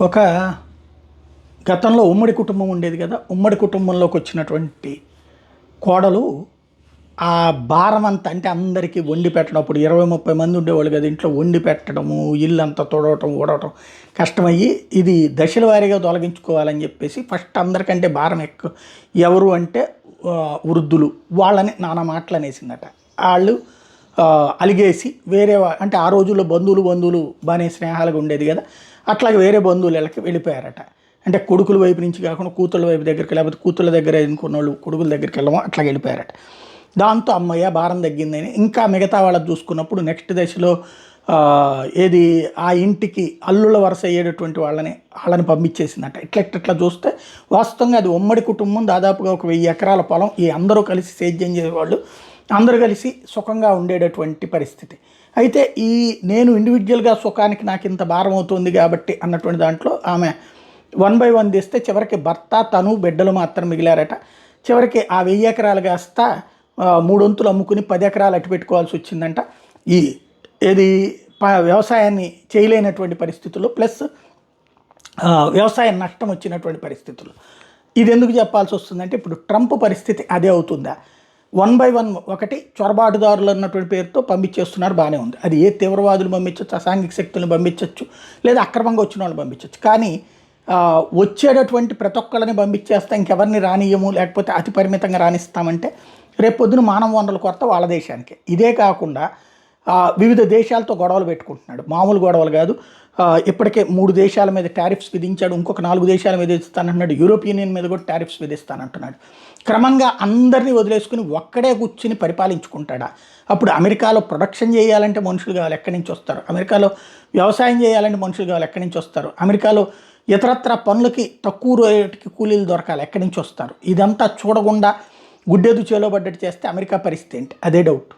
ఒక గతంలో ఉమ్మడి కుటుంబం ఉండేది కదా. ఉమ్మడి కుటుంబంలోకి వచ్చినటువంటి కోడలు ఆ భారం అంతా అంటే అందరికీ వండి పెట్టడం, అప్పుడు 20-30 మంది ఉండేవాళ్ళు కదా ఇంట్లో, వండి పెట్టడము, ఇల్లు అంతా తుడవటం ఊడవటం కష్టమయ్యి ఇది దశల వారీగా తొలగించుకోవాలని చెప్పేసి ఫస్ట్ అందరికంటే భారం ఎక్కువ ఎవరు అంటే వృద్ధులు. వాళ్ళని నానా మాటలు అనేసిందట. వాళ్ళు అలిగేసి వేరే అంటే ఆ రోజుల్లో బంధువులు బాగానే స్నేహాలుగా ఉండేది కదా, అట్లాగే వేరే బంధువులకి వెళ్ళిపోయారట. అంటే కొడుకుల వైపు నుంచి కాకుండా కూతుళ్ళ వైపు దగ్గరికి, లేకపోతే కూతుళ్ళ దగ్గర ఎన్నుకున్న వాళ్ళు కొడుకుల దగ్గరికి వెళ్ళమో అట్లా వెళ్ళిపోయారట. దాంతో అమ్మయ్య భారం తగ్గిందని ఇంకా మిగతా వాళ్ళని చూసుకున్నప్పుడు నెక్స్ట్ దశలో ఏది ఆ ఇంటికి అల్లుళ్ళ వరుస అయ్యేటటువంటి వాళ్ళని పంపించేసిందట. ఇట్లా చూస్తే వాస్తవంగా అది ఉమ్మడి కుటుంబం, దాదాపుగా ఒక 1000 ఎకరాల పొలం, ఈ అందరూ కలిసి సేద్యం చేసేవాళ్ళు, అందరూ కలిసి సుఖంగా ఉండేటటువంటి పరిస్థితి. అయితే నేను ఇండివిజువల్గా సుఖానికి నాకు ఇంత భారం అవుతుంది కాబట్టి అన్నటువంటి దాంట్లో ఆమె 1 by 1 తీస్తే చివరికి భర్త, తను, బిడ్డలు మాత్రం మిగిలారట. చివరికి ఆ 1000 ఎకరాలు కాస్త 3 వంతులు అమ్ముకుని 10 ఎకరాలు అట్టు పెట్టుకోవాల్సి వచ్చిందంట. ఏది వ్యవసాయాన్ని చేయలేనటువంటి పరిస్థితుల్లో, ప్లస్ వ్యవసాయం నష్టం వచ్చినటువంటి పరిస్థితుల్లో. ఇది ఎందుకు చెప్పాల్సి వస్తుందంటే ఇప్పుడు ట్రంప్ పరిస్థితి అదే అవుతుందా? 1 by 1 ఒకటి చొరబాటుదారులు అన్నటువంటి పేరుతో పంపించేస్తున్నారు, బాగానే ఉంది. అది ఏ తీవ్రవాదులు పంపించవచ్చు, అసాంఘిక శక్తులను పంపించవచ్చు, లేదా అక్రమంగా వచ్చిన వాళ్ళు పంపించవచ్చు. కానీ వచ్చేటటువంటి ప్రతి ఒక్కళ్ళని పంపించేస్తా, ఇంకెవరిని రానియము, లేకపోతే అతి పరిమితంగా రాణిస్తామంటే రేపు పొద్దున మానవ వనరుల కొరత వాళ్ళ దేశానికి. ఇదే కాకుండా వివిధ దేశాలతో గొడవలు పెట్టుకుంటున్నాడు, మామూలు గొడవలు కాదు. ఇప్పటికే 3 దేశాల మీద టారిఫ్స్ విధించాడు, ఇంకొక 4 దేశాల మీద విధిస్తానంటున్నాడు, యూరోపియన్ యూనియన్ మీద కూడా టారిఫ్స్ విధిస్తానంటున్నాడు. క్రమంగా అందరినీ వదిలేసుకుని ఒక్కడే కూర్చుని పరిపాలించుకుంటాడా? అప్పుడు అమెరికాలో ప్రొడక్షన్ చేయాలంటే మనుషులు కావాలి, ఎక్కడి నుంచి వస్తారు? అమెరికాలో వ్యవసాయం చేయాలంటే మనుషులు కావాలి, ఎక్కడి నుంచి వస్తారు? అమెరికాలో ఇతరత్ర పనులకి తక్కువ రేటుకి కూలీలు దొరకాలి, ఎక్కడి నుంచి వస్తారు? ఇదంతా చూడకుండా గుడ్డెదు చేలోబడ్డట్టు చేస్తే అమెరికా పరిస్థితి ఏంటి? అదే డౌట్.